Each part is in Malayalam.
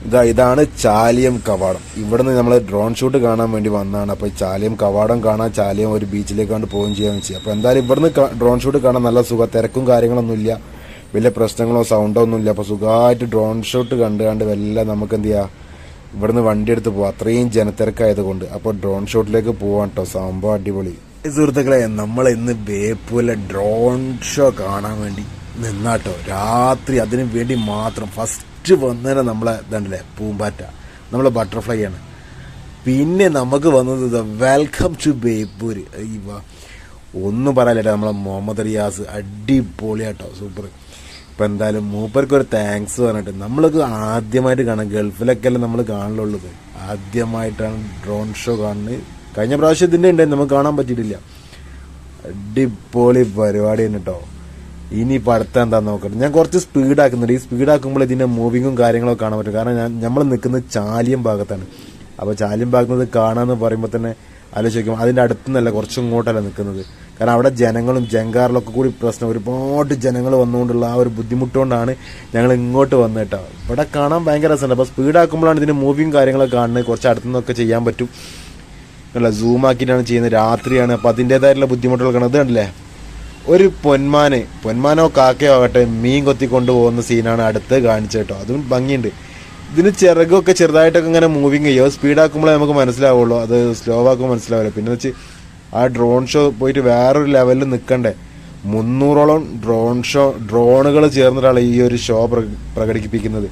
ഇതാണ് ചാലിയം കവാടം. ഇവിടുന്ന് നമ്മൾ ഡ്രോൺ ഷൂട്ട് കാണാൻ വേണ്ടി വന്നതാണ്. അപ്പോൾ ചാലിയം കവാടം കാണാൻ ചാലിയം ഒരു ബീച്ചിലേക്കാണ്ട് പോവുകയും ചെയ്യാമെന്ന് വെച്ചാൽ. അപ്പോൾ എന്തായാലും ഇവിടുന്ന് ഡ്രോൺ ഷൂട്ട് കാണാൻ നല്ല സുഖം, തിരക്കും കാര്യങ്ങളൊന്നുമില്ല, വലിയ പ്രശ്നങ്ങളോ സൗണ്ടോ ഒന്നുമില്ല. അപ്പോൾ സുഖമായിട്ട് ഡ്രോൺ ഷൂട്ട് കണ്ട് വല്ല നമുക്ക് എന്ത് ചെയ്യാം, ഇവിടുന്ന് വണ്ടി എടുത്ത് പോവാം, അത്രയും ജനത്തിരക്കായതുകൊണ്ട്. അപ്പോൾ ഡ്രോൺ ഷൂട്ടിലേക്ക് പോവാം കേട്ടോ, സംഭവം അടിപൊളി. സുഹൃത്തുക്കളെ, നമ്മൾ ഇന്ന് ബേപ്പൂരിലെ ഡ്രോൺ ഷോ കാണാൻ വേണ്ടി നിന്നാട്ടോ, രാത്രി അതിനു വേണ്ടി മാത്രം. ഫസ്റ്റ് വന്നതിനെ നമ്മളെ ഇതല്ലേ പൂമ്പാറ്റ, നമ്മളെ ബട്ടർഫ്ലൈ ആണ്. പിന്നെ നമുക്ക് വന്നത് വെൽക്കം ടു ബേപ്പൂര്. ഒന്നും പറയാനില്ല, നമ്മളെ മുഹമ്മദ് റിയാസ് അടിപൊളിയാട്ടോ, സൂപ്പർ. ഇപ്പം എന്തായാലും മൂപ്പർക്ക് ഒരു താങ്ക്സ് പറഞ്ഞിട്ട്. നമ്മളൊക്കെ ആദ്യമായിട്ട് കാണാം, ഗൾഫിലൊക്കെ അല്ലേ നമ്മൾ കാണലുള്ളത്, ആദ്യമായിട്ടാണ് ഡ്രോൺ ഷോ കാണുന്നത്. കഴിഞ്ഞ പ്രാവശ്യം ഇതിൻ്റെ ഉണ്ടായി, നമുക്ക് കാണാൻ പറ്റിയിട്ടില്ല. അടിപൊളി പരിപാടി തന്നെ കേട്ടോ. ഇനിയിപ്പോൾ അടുത്ത എന്താണെന്ന് നോക്കട്ടെ. ഞാൻ കുറച്ച് സ്പീഡാക്കുന്നുണ്ട്. ഈ സ്പീഡാക്കുമ്പോൾ ഇതിൻ്റെ മൂവിങ്ങും കാര്യങ്ങളൊക്കെ കാണാൻ പറ്റും. കാരണം നമ്മൾ നിൽക്കുന്നത് ചാലിയം ഭാഗത്താണ്. അപ്പോൾ ചാലിയം ഭാഗത്ത് കാണാമെന്ന് പറയുമ്പോൾ തന്നെ ആലോചിക്കും, അതിൻ്റെ അടുത്തുനിന്നല്ല, കുറച്ചും ഇങ്ങോട്ടല്ല നിൽക്കുന്നത്. കാരണം അവിടെ ജനങ്ങളും ജങ്കാറിലൊക്കെ കൂടി പ്രശ്നം, ഒരുപാട് ജനങ്ങൾ വന്നുകൊണ്ടുള്ള ആ ഒരു ബുദ്ധിമുട്ടുകൊണ്ടാണ് ഞങ്ങൾ ഇങ്ങോട്ട് വന്നത് കേട്ടോ. ഇവിടെ കാണാൻ ഭയങ്കര രസമുണ്ട്. അപ്പോൾ സ്പീഡാക്കുമ്പോഴാണ് ഇതിൻ്റെ മൂവിങ് കാര്യങ്ങളൊക്കെ കാണുന്നത്. കുറച്ച് അടുത്തുനിന്നൊക്കെ ചെയ്യാൻ പറ്റും. അല്ല, സൂമാക്കിയിട്ടാണ് ചെയ്യുന്നത്, രാത്രിയാണ്. അപ്പോൾ അതിൻ്റേതായിട്ടുള്ള ബുദ്ധിമുട്ടുകൾ കാണുന്നത്. കണ്ടില്ലേ, ഒരു പൊന്മാനോ കാക്കയോ ആകട്ടെ മീൻ കൊത്തിക്കൊണ്ട് പോകുന്ന സീനാണ് അടുത്ത് കാണിച്ചത് കേട്ടോ. അതും ഭംഗിയുണ്ട്. ഇതിന് ചിറകൊക്കെ ചെറുതായിട്ടൊക്കെ ഇങ്ങനെ മൂവിങ് ചെയ്യും. സ്പീഡാക്കുമ്പോഴേ നമുക്ക് മനസ്സിലാവുള്ളൂ, അത് സ്ലോ ആക്കുമ്പോൾ മനസ്സിലാവില്ല. പിന്നെ വെച്ച് ആ ഡ്രോൺ ഷോ പോയിട്ട് വേറൊരു ലെവലിൽ നിൽക്കണ്ടേ. 300ഓളം ഡ്രോണുകൾ ചേർന്നിട്ടാണ് ഈ ഒരു ഷോ പ്രകടിപ്പിക്കുന്നത്.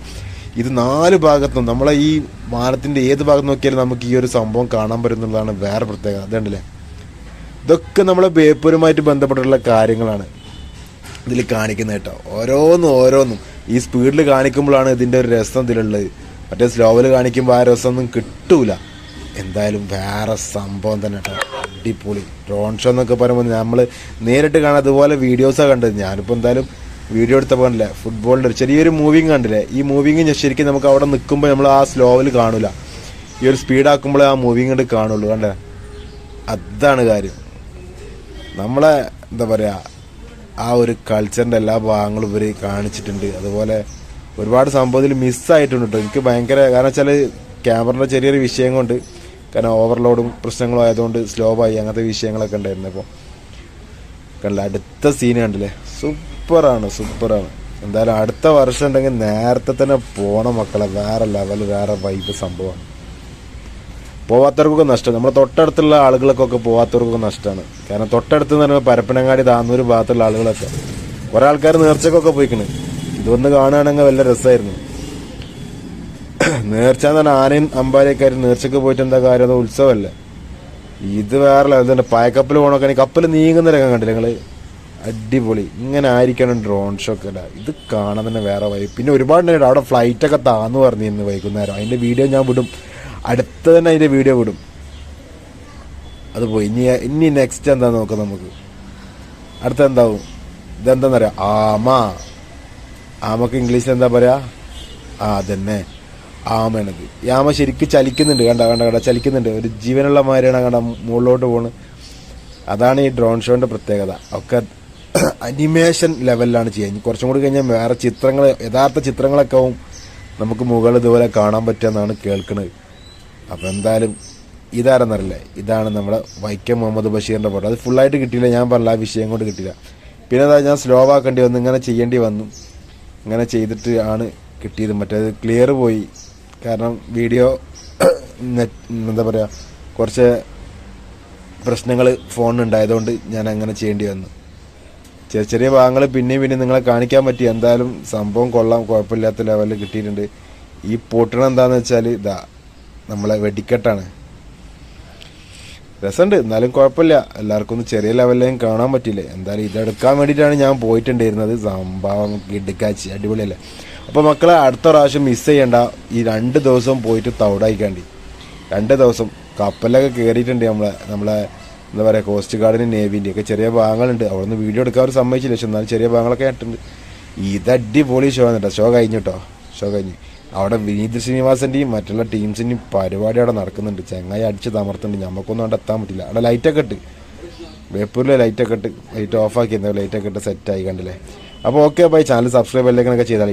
ഇത് 4 ഭാഗത്തും, നമ്മളെ ഈ മാനത്തിൻ്റെ ഏത് ഭാഗത്ത് നോക്കിയാലും നമുക്ക് ഈ ഒരു സംഭവം കാണാൻ പറ്റുന്നതാണ് വേറെ പ്രത്യേകത. അതുണ്ടല്ലേ, ഇതൊക്കെ നമ്മളെ ബേപ്പൂരുമായിട്ട് ബന്ധപ്പെട്ടുള്ള കാര്യങ്ങളാണ് ഇതിൽ കാണിക്കുന്നത് കേട്ടോ. ഓരോന്നും ഈ സ്പീഡിൽ കാണിക്കുമ്പോഴാണ് ഇതിൻ്റെ ഒരു രസം ഇതിലുള്ളത്. മറ്റേ സ്ലോവിൽ കാണിക്കുമ്പോൾ ആ രസമൊന്നും കിട്ടൂല. എന്തായാലും വേറെ സംഭവം തന്നെ കേട്ടോ, അടിപൊളി. ഡ്രോൺ ഷോ എന്നൊക്കെ പറയുമ്പോൾ നമ്മൾ നേരിട്ട് കാണാൻ അതുപോലെ വീഡിയോസാണ് കണ്ടത്. ഞാനിപ്പോൾ എന്തായാലും വീഡിയോ എടുത്തപ്പോൾ കണ്ടില്ലേ, ഫുട്ബോളിൻ്റെ ഒരു ചെറിയൊരു മൂവിങ് കണ്ടില്ലേ. ഈ മൂവിങ് ശരിക്കും നമുക്ക് അവിടെ നിൽക്കുമ്പോൾ നമ്മൾ ആ സ്ലോവിൽ കാണില്ല, ഈ ഒരു സ്പീഡാക്കുമ്പോഴേ ആ മൂവിങ് കണ്ട് കാണുള്ളൂ. കണ്ടേ, അതാണ് കാര്യം. നമ്മളെ എന്താ പറയുക, ആ ഒരു കൾച്ചറിൻ്റെ എല്ലാ ഭാഗങ്ങളും ഇവർ കാണിച്ചിട്ടുണ്ട്. അതുപോലെ ഒരുപാട് സംഭവത്തിൽ മിസ്സായിട്ടുണ്ട് കേട്ടോ. എനിക്ക് ഭയങ്കര, കാരണം വെച്ചാൽ ക്യാമറയുടെ ചെറിയൊരു വിഷയം കൊണ്ട്, കാരണം ഓവർലോഡും പ്രശ്നങ്ങളും ആയതുകൊണ്ട് സ്ലോ ആയി, അങ്ങനത്തെ വിഷയങ്ങളൊക്കെ ഉണ്ടായിരുന്നു. അപ്പോൾ കണ്ടില്ല, അടുത്ത സീൻ കണ്ടില്ലേ, സൂപ്പറാണ്. എന്തായാലും അടുത്ത വർഷം ഉണ്ടെങ്കിൽ നേരത്തെ തന്നെ പോണം മക്കളെ. വേറെ ലെവൽ, വേറെ വൈബ് സംഭവമാണ്. പോവാത്തവർക്കൊക്കെ നഷ്ടം, നമ്മുടെ തൊട്ടടുത്തുള്ള ആളുകൾക്കൊക്കെ പോവാത്തവർക്കൊക്കെ നഷ്ടമാണ്. കാരണം തൊട്ടടുത്ത് എന്ന് പറയുമ്പോൾ പരപ്പനങ്ങാടി, താന്നൂർ ഭാഗത്തുള്ള ആളുകളൊക്കെ കുറേ ആൾക്കാർ നേർച്ചക്കൊക്കെ പോയിക്കണ്. ഇതൊന്ന് കാണുകയാണെങ്കിൽ വല്ല രസമായിരുന്നു. നേർച്ച എന്ന് പറഞ്ഞാൽ ആനയും അമ്പാരിയൊക്കെ നേർച്ചക്ക് പോയിട്ട് എന്താ കാര്യം, അത് ഉത്സവമല്ലേ. ഇത് വേറെ ലെവൽ. പായക്കപ്പൽ പോകണമൊക്കെ, കപ്പൽ നീങ്ങുന്ന രംഗം കണ്ടില്ല നിങ്ങൾ, അടിപൊളി. ഇങ്ങനെ ആയിരിക്കണം ഡ്രോൺ ഷോ ഒക്കെ അല്ല, ഇത് കാണാൻ തന്നെ വേറെ വൈബ്. പിന്നെ ഒരുപാട് നേരം അവിടെ ഫ്ലൈറ്റൊക്കെ താന്ന് പറഞ്ഞിരുന്നു വൈകുന്നേരം. അതിൻ്റെ വീഡിയോ ഞാൻ വിടും, അടുത്ത തന്നെ അതിൻ്റെ വീഡിയോ വിടും. അത് പോയി. ഇനി നെക്സ്റ്റ് എന്താ നോക്കാം നമുക്ക്. അടുത്ത എന്താവും, ഇതെന്താന്ന് പറയാ, ആമക്ക് ഇംഗ്ലീഷിൽ എന്താ പറയാ, അതന്നെ ആമയാണത്. ഈ ആമ ശരിക്കും ചലിക്കുന്നുണ്ട്, കണ്ട ചലിക്കുന്നുണ്ട്, ഒരു ജീവനുള്ള മാതിരിയാണ് കണ്ട മുകളിലോട്ട് പോണ്. അതാണ് ഈ ഡ്രോൺ ഷോന്റെ പ്രത്യേകത. ഒക്കെ അനിമേഷൻ ലെവലിലാണ് ചെയ്യുക. കുറച്ചും കൂടി കഴിഞ്ഞാൽ വേറെ ചിത്രങ്ങൾ, യഥാർത്ഥ ചിത്രങ്ങളൊക്കെ ആവും നമുക്ക് മുകളിൽ ഇതുപോലെ കാണാൻ പറ്റുമെന്നാണ് കേൾക്കുന്നത്. അപ്പോൾ എന്തായാലും ഇതാരെന്നറിയില്ലേ, ഇതാണ് നമ്മുടെ വൈക്കം മുഹമ്മദ് ബഷീറിൻ്റെ ഫോട്ടോ. അത് ഫുള്ളായിട്ട് കിട്ടിയില്ല, ഞാൻ പറഞ്ഞ ആ വിഷയം കൊണ്ട് കിട്ടിയില്ല. പിന്നെ അതാ ഞാൻ സ്ലോ ആക്കേണ്ടി വന്നു, ഇങ്ങനെ ചെയ്യേണ്ടി വന്നു. ഇങ്ങനെ ചെയ്തിട്ട് ആണ് കിട്ടിയത്. മറ്റേത് ക്ലിയർ പോയി, കാരണം വീഡിയോ എന്താ പറയുക, കുറച്ച് പ്രശ്നങ്ങൾ ഫോണിനുണ്ടായതുകൊണ്ട് ഞാൻ അങ്ങനെ ചെയ്യേണ്ടി വന്നു. ചെറിയ ഭാഗങ്ങൾ പിന്നെയും നിങ്ങളെ കാണിക്കാൻ പറ്റി. എന്തായാലും സംഭവം കൊള്ളാം, കുഴപ്പമില്ലാത്ത ലെവലിൽ കിട്ടിയിട്ടുണ്ട്. ഈ പൊട്ടണം എന്താണെന്ന് വെച്ചാൽ ഇതാ നമ്മളെ വെടിക്കെട്ടാണ്. രസമുണ്ട്, എന്നാലും കുഴപ്പമില്ല. എല്ലാവർക്കും ഒന്ന് ചെറിയ ലെവലിലേയും കാണാൻ പറ്റില്ലേ. എന്തായാലും ഇതെടുക്കാൻ വേണ്ടിയിട്ടാണ് ഞാൻ പോയിട്ടുണ്ടായിരുന്നത്. സംഭവം ഇടുക്കാച്ചി, അടിപൊളിയല്ലേ. അപ്പോൾ മക്കളെ, അടുത്ത പ്രാവശ്യം മിസ് ചെയ്യണ്ട. ഈ 2 ദിവസം പോയിട്ട് തൗടായിക്കാണ്ടി. 2 ദിവസം കപ്പലൊക്കെ കയറിയിട്ടുണ്ട്. നമ്മളെ എന്താ പറയുക, കോസ്റ്റ് ഗാർഡിനും നേവിൻ്റെ ഒക്കെ ചെറിയ ഭാഗങ്ങളുണ്ട്. അവിടെ നിന്ന് വീഡിയോ എടുക്കാൻ അവർ സമ്മതിച്ചില്ല, പക്ഷെ എന്നാലും ചെറിയ ഭാഗങ്ങളൊക്കെ ആയിട്ടുണ്ട്. ഇത് അടിപൊളി ഷോ ആണ് കേട്ടോ. ഷോ കഴിഞ്ഞ് അവിടെ വിനീത് ശ്രീനിവാസൻ്റെയും മറ്റുള്ള ടീംസിൻ്റെയും പരിപാടി അവിടെ നടക്കുന്നുണ്ട്. ചെങ്ങായി അടിച്ച് തമർത്തുന്നുണ്ട്. നമുക്കൊന്നും അവിടെ എത്താൻ പറ്റില്ല. അവിടെ ലൈറ്റൊക്കെ ഇട്ട്, ബേപ്പൂരിലെ ലൈറ്റ് ഓഫാക്കി, ലൈറ്റൊക്കെ ഇട്ട് സെറ്റായി കണ്ടില്ലേ. അപ്പോൾ ഓക്കെ ബൈ. ചാനൽ സബ്സ്ക്രൈബ് അല്ലേക്കൊക്കെ ചെയ്താൽ